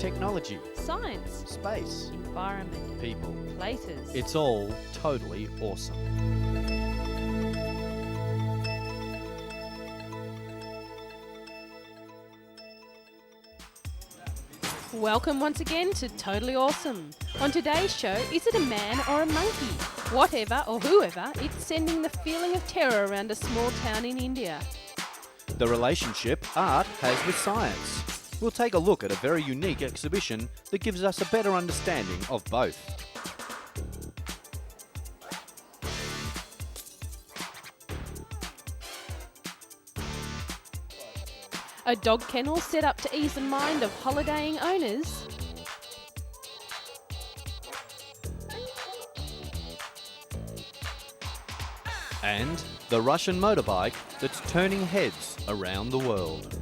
Technology, science, space, environment, people. places. It's all totally awesome. Welcome once again to Totally Awesome. On today's show, is it a man or a monkey? Whatever or whoever, it's sending the feeling of terror around a small town in India. The relationship art has with science. We'll take a look at a very unique exhibition that gives us a better understanding of both. A dog kennel set up to ease the mind of holidaying owners. And the Russian motorbike that's turning heads around the world.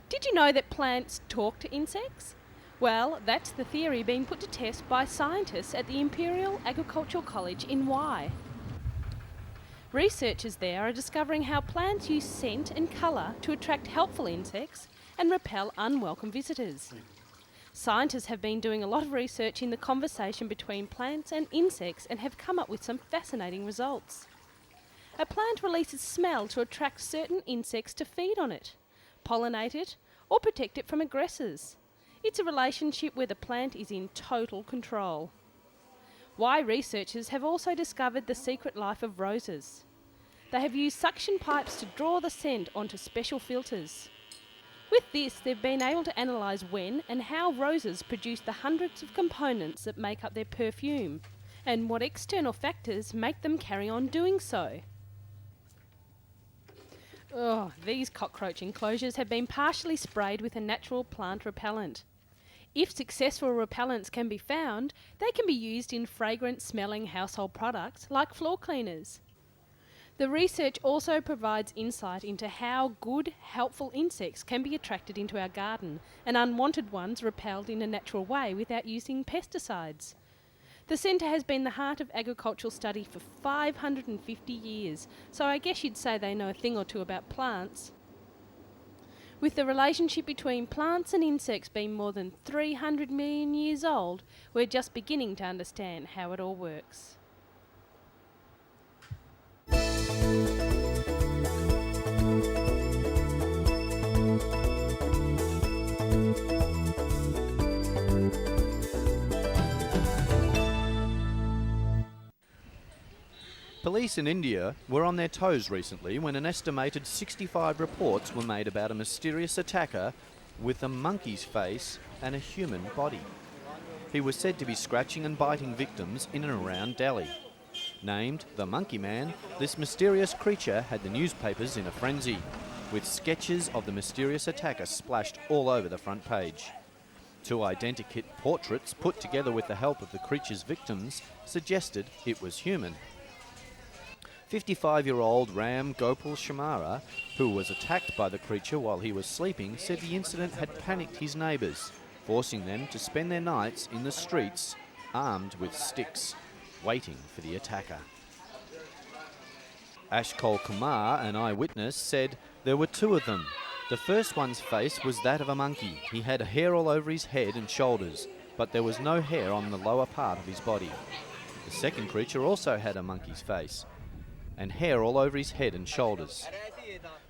Did you know that plants talk to insects? Well, that's the theory being put to test by scientists at the Imperial Agricultural College in Wye. Researchers there are discovering how plants use scent and colour to attract helpful insects and repel unwelcome visitors. Scientists have been doing a lot of research in the conversation between plants and insects and have come up with some fascinating results. A plant releases smell to attract certain insects to feed on it, pollinate it, or protect it from aggressors. It's a relationship where the plant is in total control. Why researchers have also discovered the secret life of roses. They have used suction pipes to draw the scent onto special filters. With this, they've been able to analyse when and how roses produce the hundreds of components that make up their perfume, and what external factors make them carry on doing so. These cockroach enclosures have been partially sprayed with a natural plant repellent. If successful repellents can be found, they can be used in fragrant-smelling household products like floor cleaners. The research also provides insight into how good, helpful insects can be attracted into our garden and unwanted ones repelled in a natural way without using pesticides. The centre has been the heart of agricultural study for 550 years, so I guess you'd say they know a thing or two about plants. With the relationship between plants and insects being more than 300 million years old, we're just beginning to understand how it all works. Police in India were on their toes recently when an estimated 65 reports were made about a mysterious attacker with a monkey's face and a human body. He was said to be scratching and biting victims in and around Delhi. Named the Monkey Man, this mysterious creature had the newspapers in a frenzy, with sketches of the mysterious attacker splashed all over the front page. Two identikit portraits put together with the help of the creature's victims suggested it was human. 55-year-old Ram Gopal Shamara, who was attacked by the creature while he was sleeping, said the incident had panicked his neighbours, forcing them to spend their nights in the streets armed with sticks, waiting for the attacker. Ashkol Kumar, an eyewitness, said there were two of them. The first one's face was that of a monkey. He had hair all over his head and shoulders, but there was no hair on the lower part of his body. The second creature also had a monkey's face and hair all over his head and shoulders.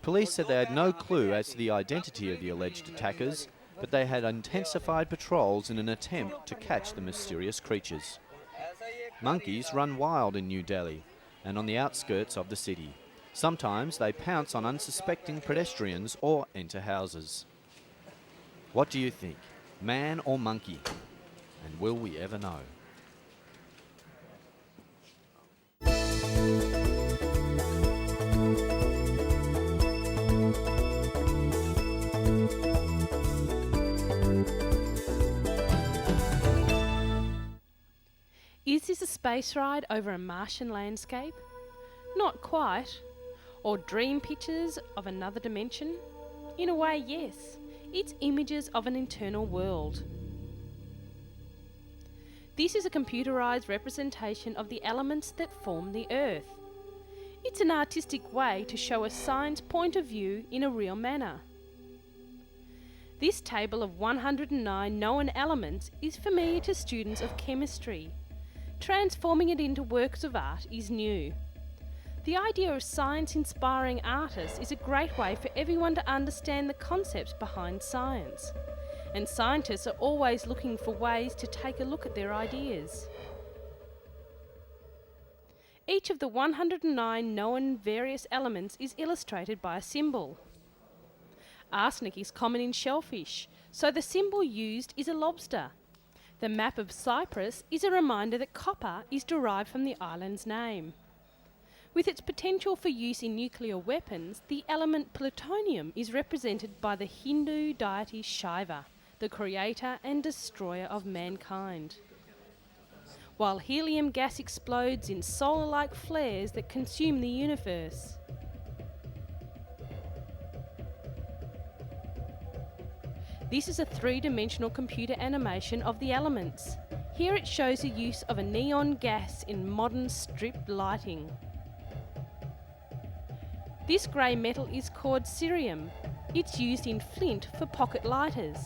Police said they had no clue as to the identity of the alleged attackers, but they had intensified patrols in an attempt to catch the mysterious creatures. Monkeys run wild in New Delhi and on the outskirts of the city. Sometimes they pounce on unsuspecting pedestrians or enter houses. What do you think? Man or monkey? And will we ever know? Is this a space ride over a Martian landscape? Not quite. Or dream pictures of another dimension? In a way, yes. It's images of an internal world. This is a computerised representation of the elements that form the Earth. It's an artistic way to show a science point of view in a real manner. This table of 109 known elements is familiar to students of chemistry. Transforming it into works of art is new. The idea of science-inspiring artists is a great way for everyone to understand the concepts behind science. And scientists are always looking for ways to take a look at their ideas. Each of the 109 known various elements is illustrated by a symbol. Arsenic is common in shellfish, so the symbol used is a lobster. The map of Cyprus is a reminder that copper is derived from the island's name. With its potential for use in nuclear weapons, the element plutonium is represented by the Hindu deity Shiva, the creator and destroyer of mankind. While helium gas explodes in solar-like flares that consume the universe. This is a three-dimensional computer animation of the elements. Here it shows the use of a neon gas in modern strip lighting. This grey metal is called cerium. It's used in flint for pocket lighters.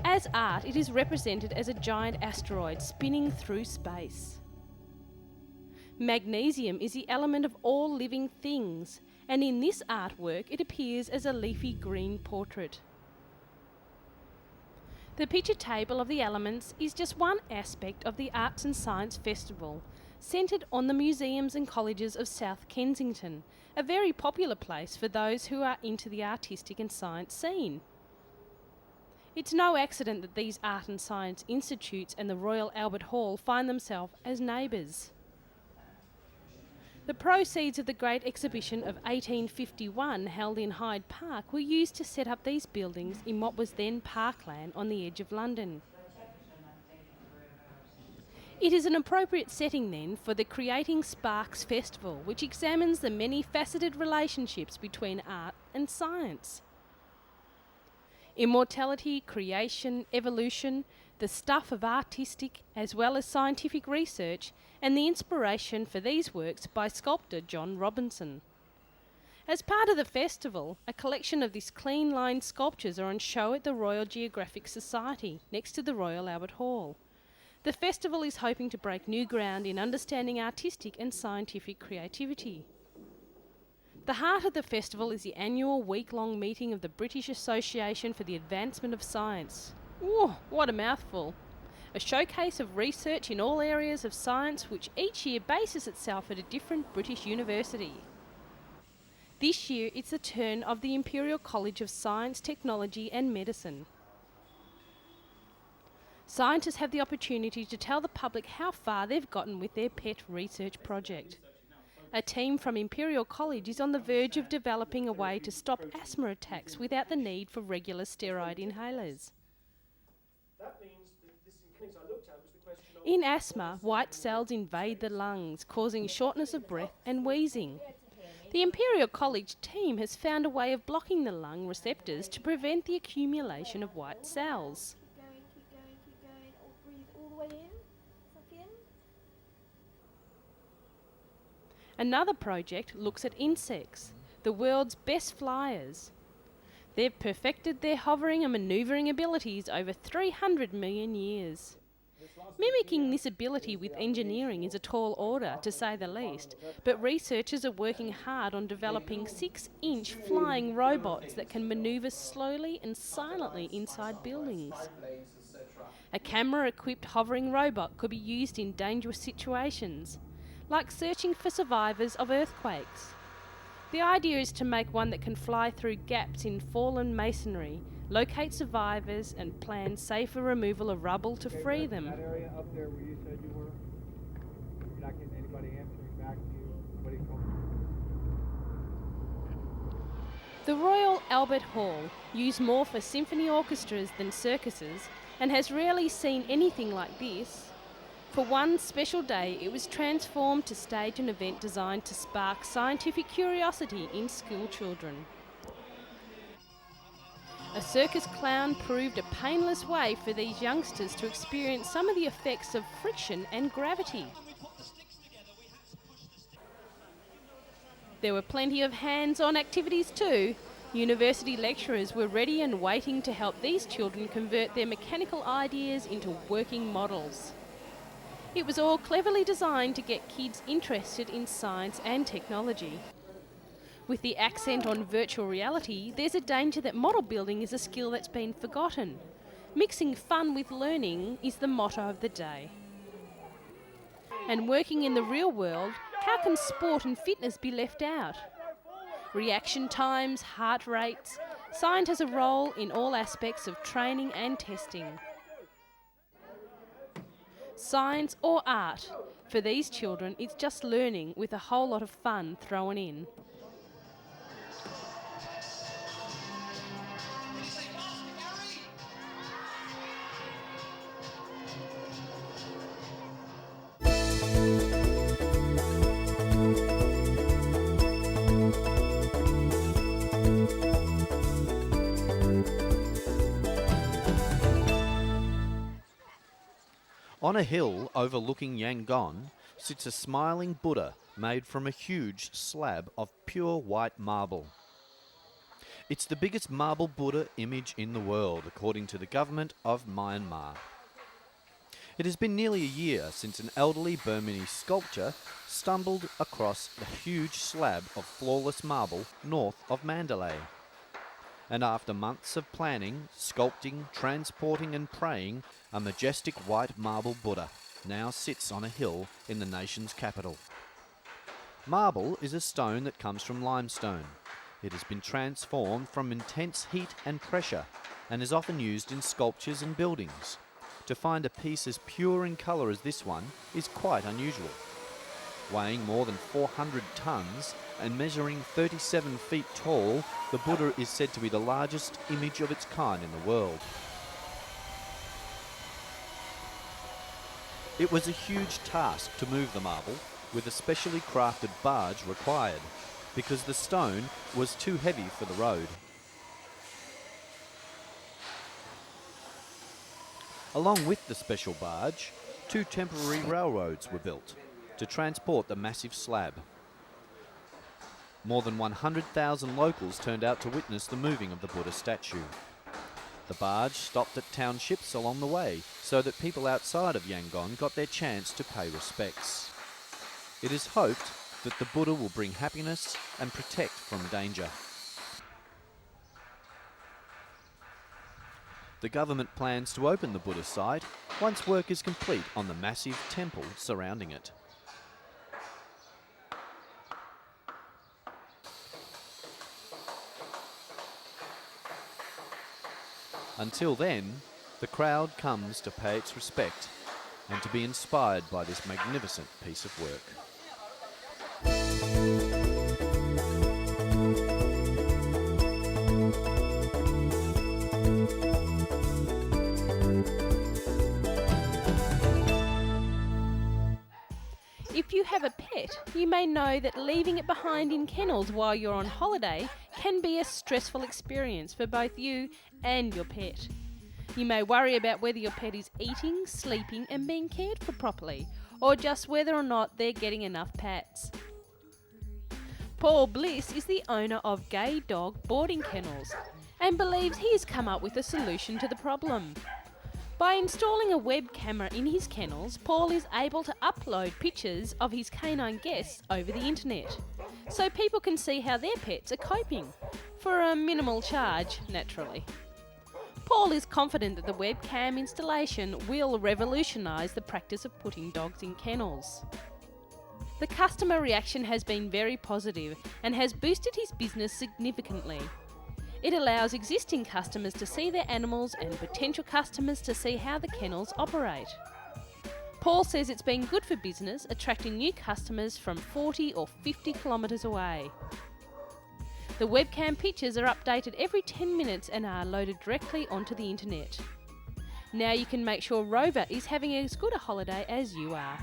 As art, it is represented as a giant asteroid spinning through space. Magnesium is the element of all living things, and in this artwork it appears as a leafy green portrait. The picture table of the elements is just one aspect of the Arts and Science Festival, centred on the museums and colleges of South Kensington, a very popular place for those who are into the artistic and science scene. It's no accident that these art and science institutes and the Royal Albert Hall find themselves as neighbours. The proceeds of the Great Exhibition of 1851 held in Hyde Park were used to set up these buildings in what was then parkland on the edge of London. It is an appropriate setting then for the Creating Sparks Festival, which examines the many-faceted relationships between art and science. Immortality, creation, evolution, the stuff of artistic as well as scientific research, and the inspiration for these works by sculptor John Robinson. As part of the festival, a collection of these clean-lined sculptures are on show at the Royal Geographic Society, next to the Royal Albert Hall. The festival is hoping to break new ground in understanding artistic and scientific creativity. The heart of the festival is the annual week-long meeting of the British Association for the Advancement of Science. Ooh, what a mouthful. A showcase of research in all areas of science which each year bases itself at a different British university. This year it's the turn of the Imperial College of Science, Technology and Medicine. Scientists have the opportunity to tell the public how far they've gotten with their pet research project. A team from Imperial College is on the verge of developing a way to stop asthma attacks without the need for regular steroid inhalers. In asthma, white cells invade the lungs, causing shortness of breath and wheezing. The Imperial College team has found a way of blocking the lung receptors to prevent the accumulation of white cells. Keep going. Breathe all the way in. Suck in. Another project looks at insects, the world's best flyers. They've perfected their hovering and manoeuvring abilities over 300 million years. Mimicking this ability with engineering is a tall order, to say the least, but researchers are working hard on developing 6-inch flying robots that can manoeuvre slowly and silently inside buildings. A camera-equipped hovering robot could be used in dangerous situations, like searching for survivors of earthquakes. The idea is to make one that can fly through gaps in fallen masonry, locate survivors and plan safer removal of rubble to free them. That area up there where you said you were, you're not getting anybody answering back to you. What are you calling? The Royal Albert Hall, used more for symphony orchestras than circuses, and has rarely seen anything like this. For one special day, it was transformed to stage an event designed to spark scientific curiosity in school children. A circus clown proved a painless way for these youngsters to experience some of the effects of friction and gravity. There were plenty of hands-on activities too. University lecturers were ready and waiting to help these children convert their mechanical ideas into working models. It was all cleverly designed to get kids interested in science and technology. With the accent on virtual reality, there's a danger that model building is a skill that's been forgotten. Mixing fun with learning is the motto of the day. And working in the real world, how can sport and fitness be left out? Reaction times, heart rates, science has a role in all aspects of training and testing. Science or art, for these children it's just learning with a whole lot of fun thrown in. On a hill overlooking Yangon sits a smiling Buddha made from a huge slab of pure white marble. It's the biggest marble Buddha image in the world, according to the government of Myanmar. It has been nearly a year since an elderly Burmese sculptor stumbled across the huge slab of flawless marble north of Mandalay. And after months of planning, sculpting, transporting and praying, a majestic white marble Buddha now sits on a hill in the nation's capital. Marble is a stone that comes from limestone. It has been transformed from intense heat and pressure and is often used in sculptures and buildings. To find a piece as pure in colour as this one is quite unusual. Weighing more than 400 tonnes and measuring 37 feet tall, the Buddha is said to be the largest image of its kind in the world. It was a huge task to move the marble, with a specially crafted barge required, because the stone was too heavy for the road. Along with the special barge, 2 temporary railroads were built to transport the massive slab. More than 100,000 locals turned out to witness the moving of the Buddha statue. The barge stopped at townships along the way so that people outside of Yangon got their chance to pay respects. It is hoped that the Buddha will bring happiness and protect from danger. The government plans to open the Buddha site once work is complete on the massive temple surrounding it. Until then, the crowd comes to pay its respect and to be inspired by this magnificent piece of work. If you have a pet, you may know that leaving it behind in kennels while you're on holiday can be a stressful experience for both you and your pet. You may worry about whether your pet is eating, sleeping and being cared for properly, or just whether or not they're getting enough pats. Paul Bliss is the owner of Gay Dog Boarding Kennels and believes he has come up with a solution to the problem. By installing a web camera in his kennels, Paul is able to upload pictures of his canine guests over the internet, so people can see how their pets are coping, for a minimal charge, naturally. Paul is confident that the webcam installation will revolutionise the practice of putting dogs in kennels. The customer reaction has been very positive and has boosted his business significantly. It allows existing customers to see their animals and potential customers to see how the kennels operate. Paul says it's been good for business, attracting new customers from 40 or 50 kilometres away. The webcam pictures are updated every 10 minutes and are loaded directly onto the internet. Now you can make sure Rover is having as good a holiday as you are.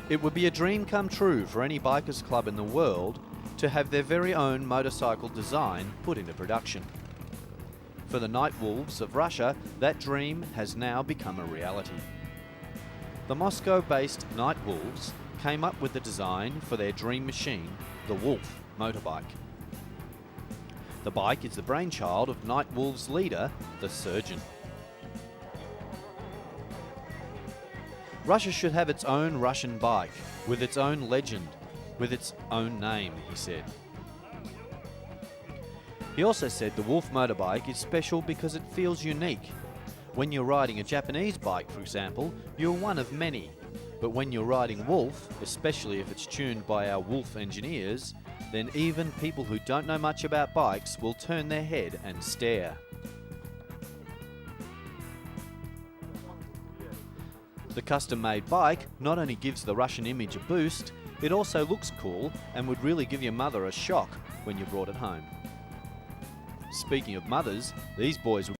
It would be a dream come true for any bikers club in the world to have their very own motorcycle design put into production. For the Night Wolves of Russia, that dream has now become a reality. The Moscow-based Night Wolves came up with the design for their dream machine, the Wolf motorbike. The bike is the brainchild of Night Wolves leader, the Surgeon. Russia should have its own Russian bike, with its own legend, with its own name, he said. He also said the Wolf motorbike is special because it feels unique. When you're riding a Japanese bike, for example, you're one of many. But when you're riding Wolf, especially if it's tuned by our Wolf engineers, then even people who don't know much about bikes will turn their head and stare. The custom-made bike not only gives the Russian image a boost, it also looks cool and would really give your mother a shock when you brought it home. Speaking of mothers, these boys